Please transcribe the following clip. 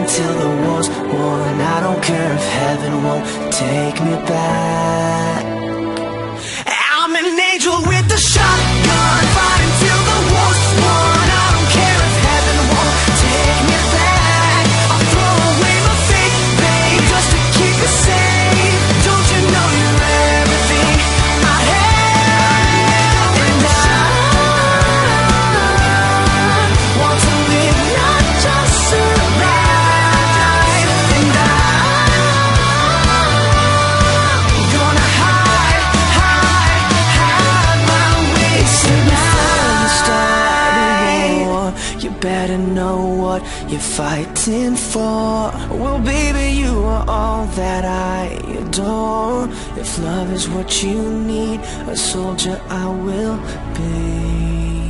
until the war's won. I don't care if heaven won't take me back. I'm an angel with a shotgun, fighting till the war's won. I don't care if heaven won't take me back. I'll throw away my faith, babe, just to keep you safe. Don't you know you're everything I have? And I want to live, not just survive. And I'm gonna hide my way tonight. You better know what you're fighting for. Well, baby, you are all that I adore. If love is what you need, a soldier I will be.